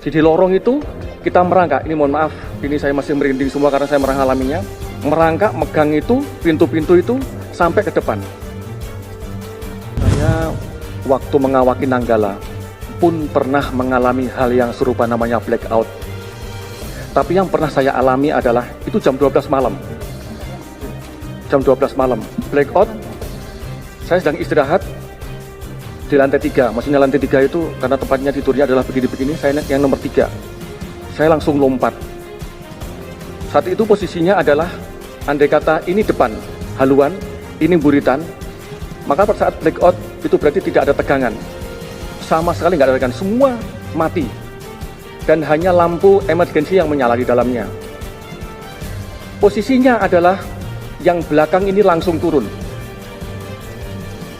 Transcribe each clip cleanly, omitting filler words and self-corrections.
Jadi lorong itu kita merangkak, ini mohon maaf, ini saya masih merinding semua karena saya mengalaminya. Merangkak, megang itu, pintu-pintu itu sampai ke depan. Saya waktu mengawaki Nanggala pun pernah mengalami hal yang serupa, namanya blackout. Tapi yang pernah saya alami adalah itu jam 12 malam. Jam 12 malam, blackout. Saya sedang istirahat di lantai 3, maksudnya lantai 3 itu karena tempatnya tidurnya adalah begini-begini, saya yang nomor 3. Saya langsung lompat. Saat itu posisinya adalah, andai kata ini depan, haluan, ini buritan, maka pada saat blackout itu berarti tidak ada tegangan. Sama sekali nggak ada tegangan, semua mati. Dan hanya lampu emergency yang menyala di dalamnya. Posisinya adalah yang belakang ini langsung turun.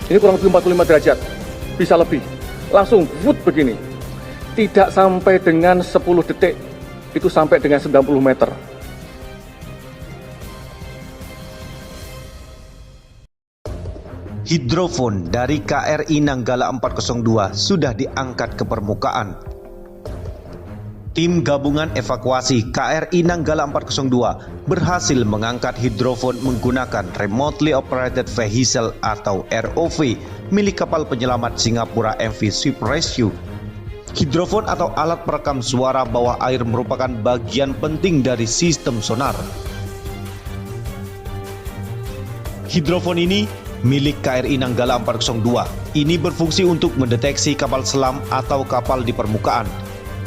Ini kurang lebih 45 derajat, bisa lebih. Langsung wood begini. Tidak sampai dengan 10 detik, itu sampai dengan 90 meter. Hidrofon dari KRI Nanggala 402 sudah diangkat ke permukaan. Tim gabungan evakuasi KRI Nanggala 402 berhasil mengangkat hidrofon menggunakan Remotely Operated Vehicle atau ROV milik kapal penyelamat Singapura MV Ship Rescue. Hidrofon atau alat perekam suara bawah air merupakan bagian penting dari sistem sonar. Hidrofon ini milik KRI Nanggala 402. Ini berfungsi untuk mendeteksi kapal selam atau kapal di permukaan.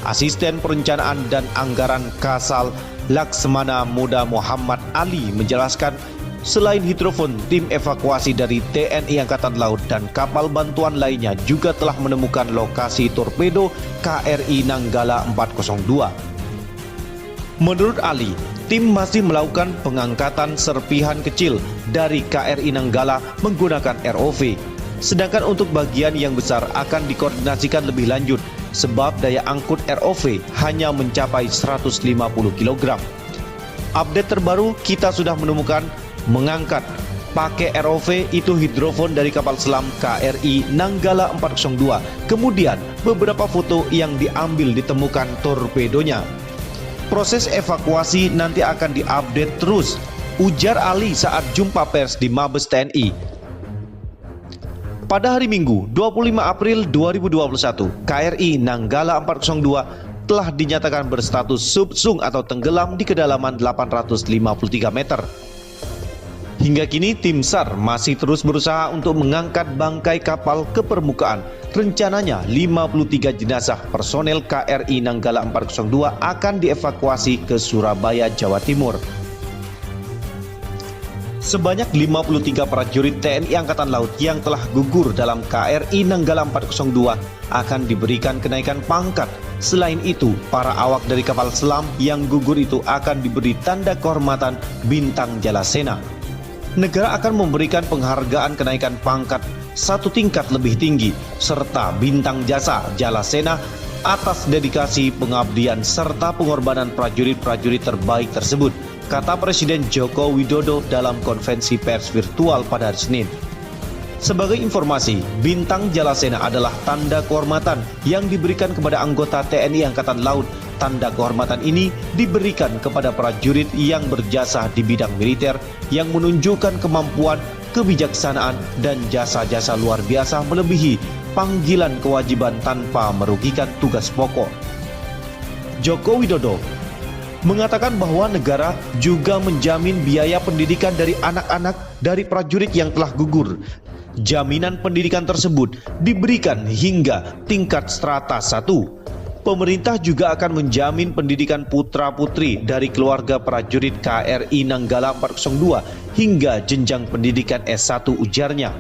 Asisten Perencanaan dan Anggaran Kasal Laksmana Muda Muhammad Ali menjelaskan, selain hidrofon, tim evakuasi dari TNI Angkatan Laut dan kapal bantuan lainnya juga telah menemukan lokasi torpedo KRI Nanggala 402. Menurut Ali, tim masih melakukan pengangkatan serpihan kecil dari KRI Nanggala menggunakan ROV. Sedangkan untuk bagian yang besar akan dikoordinasikan lebih lanjut sebab daya angkut ROV hanya mencapai 150 kg. Update terbaru, kita sudah menemukan mengangkat pakai ROV itu hidrofon dari kapal selam KRI Nanggala 402. Kemudian beberapa foto yang diambil ditemukan torpedonya. Proses evakuasi nanti akan diupdate terus, ujar Ali saat jumpa pers di Mabes TNI. Pada hari Minggu 25 April 2021, KRI Nanggala 402 telah dinyatakan berstatus subsung atau tenggelam di kedalaman 853 meter. Hingga kini tim SAR masih terus berusaha untuk mengangkat bangkai kapal ke permukaan. Rencananya 53 jenazah personel KRI Nanggala 402 akan dievakuasi ke Surabaya, Jawa Timur. Sebanyak 53 prajurit TNI Angkatan Laut yang telah gugur dalam KRI Nanggala 402 akan diberikan kenaikan pangkat. Selain itu, para awak dari kapal selam yang gugur itu akan diberi tanda kehormatan Bintang Jalasena. Negara akan memberikan penghargaan kenaikan pangkat satu tingkat lebih tinggi serta Bintang Jasa Jalasena atas dedikasi, pengabdian serta pengorbanan prajurit-prajurit terbaik tersebut, kata Presiden Joko Widodo dalam konferensi pers virtual pada hari Senin. Sebagai informasi, Bintang Jalasena adalah tanda kehormatan yang diberikan kepada anggota TNI Angkatan Laut. Tanda kehormatan ini diberikan kepada prajurit yang berjasa di bidang militer yang menunjukkan kemampuan, kebijaksanaan, dan jasa-jasa luar biasa melebihi panggilan kewajiban tanpa merugikan tugas pokok. Joko Widodo mengatakan bahwa negara juga menjamin biaya pendidikan dari anak-anak dari prajurit yang telah gugur. Jaminan pendidikan tersebut diberikan hingga tingkat strata 1. Pemerintah juga akan menjamin pendidikan putra-putri dari keluarga prajurit KRI Nanggala 402 hingga jenjang pendidikan S1, ujarnya.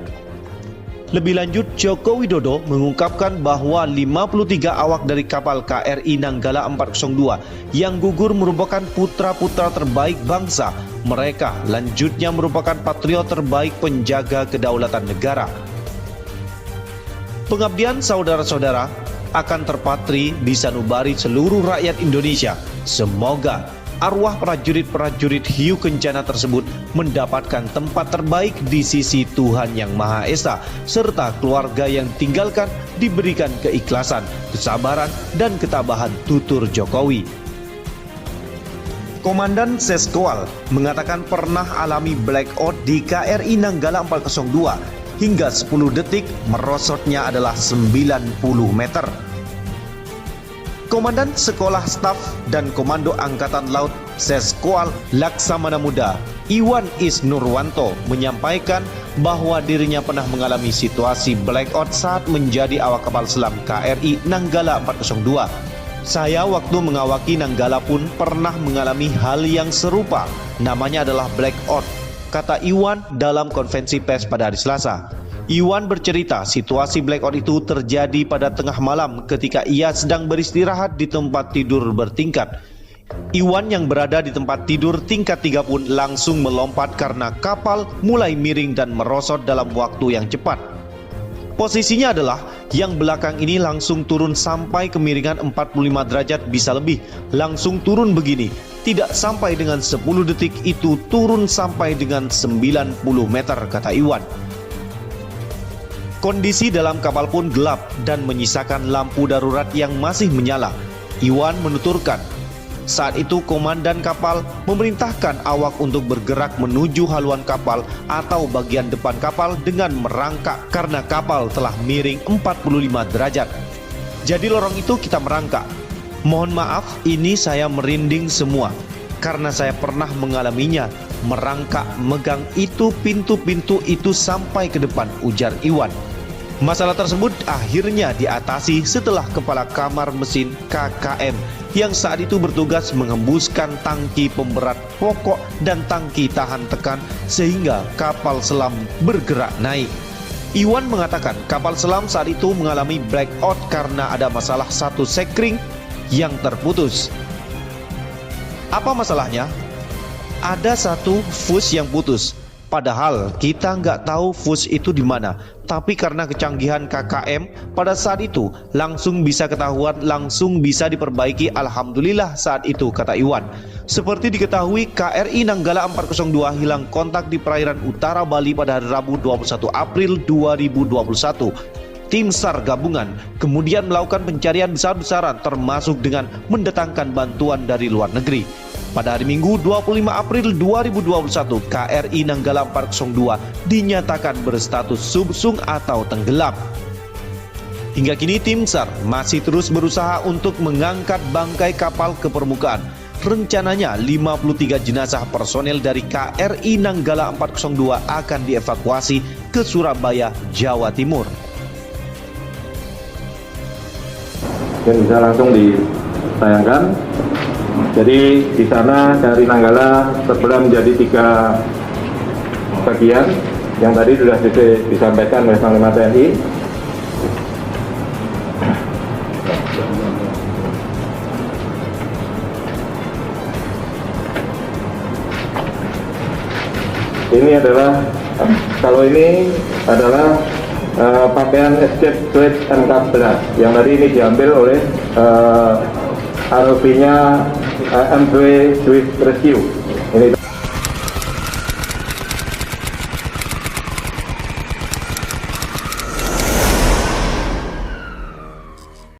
Lebih lanjut, Joko Widodo mengungkapkan bahwa 53 awak dari kapal KRI Nanggala 402 yang gugur merupakan putra-putra terbaik bangsa. Mereka lanjutnya merupakan patriot terbaik penjaga kedaulatan negara. Pengabdian saudara-saudara akan terpatri di sanubari seluruh rakyat Indonesia. Semoga arwah prajurit-prajurit hiu kencana tersebut mendapatkan tempat terbaik di sisi Tuhan Yang Maha Esa, serta keluarga yang tinggalkan diberikan keikhlasan, kesabaran, dan ketabahan tutur Jokowi. Komandan Seskoal mengatakan pernah alami blackout di KRI Nanggala 402 hingga 10 detik merosotnya adalah 90 meter. Komandan Sekolah Staf dan Komando Angkatan Laut Seskoal Laksamana Muda Iwan Isnurwanto menyampaikan bahwa dirinya pernah mengalami situasi blackout saat menjadi awak kapal selam KRI Nanggala 402. Saya waktu mengawaki Nanggala pun pernah mengalami hal yang serupa, namanya adalah blackout, kata Iwan dalam konferensi pers pada hari Selasa. Iwan bercerita situasi blackout itu terjadi pada tengah malam ketika ia sedang beristirahat di tempat tidur bertingkat. Iwan yang berada di tempat tidur tingkat 3 pun langsung melompat karena kapal mulai miring dan merosot dalam waktu yang cepat. Posisinya adalah yang belakang ini langsung turun sampai kemiringan 45 derajat bisa lebih. Langsung turun begini, tidak sampai dengan 10 detik itu turun sampai dengan 90 meter, kata Iwan. Kondisi dalam kapal pun gelap dan menyisakan lampu darurat yang masih menyala. Iwan menuturkan, saat itu komandan kapal memerintahkan awak untuk bergerak menuju haluan kapal atau bagian depan kapal dengan merangkak karena kapal telah miring 45 derajat. Jadi lorong itu kita merangkak. Mohon maaf, ini saya merinding semua karena saya pernah mengalaminya. Merangkak megang itu pintu-pintu itu sampai ke depan, ujar Iwan. Masalah tersebut akhirnya diatasi setelah kepala kamar mesin KKM yang saat itu bertugas menghembuskan tangki pemberat pokok dan tangki tahan tekan sehingga kapal selam bergerak naik. Iwan mengatakan kapal selam saat itu mengalami blackout karena ada masalah satu sekring yang terputus. Apa masalahnya? Ada satu fuse yang putus. Padahal kita nggak tahu fuse itu di mana, tapi karena kecanggihan KKM pada saat itu langsung bisa ketahuan, langsung bisa diperbaiki. Alhamdulillah saat itu, kata Iwan. Seperti diketahui, KRI Nanggala 402 hilang kontak di perairan utara Bali pada hari Rabu 21 April 2021. Tim SAR gabungan kemudian melakukan pencarian besar-besaran termasuk dengan mendatangkan bantuan dari luar negeri. Pada hari Minggu 25 April 2021, KRI Nanggala 402 dinyatakan berstatus subsung atau tenggelam. Hingga kini tim SAR masih terus berusaha untuk mengangkat bangkai kapal ke permukaan. Rencananya 53 jenazah personel dari KRI Nanggala 402 akan dievakuasi ke Surabaya, Jawa Timur. Dan bisa langsung ditayangkan. Jadi di sana dari Nanggala terbelah menjadi 3 bagian yang tadi sudah disampaikan oleh Panglima TNI. Ini adalah, kalau ini adalah pakaian escape suite M14 yang tadi ini diambil oleh ROV-nya MV Swift Rescue.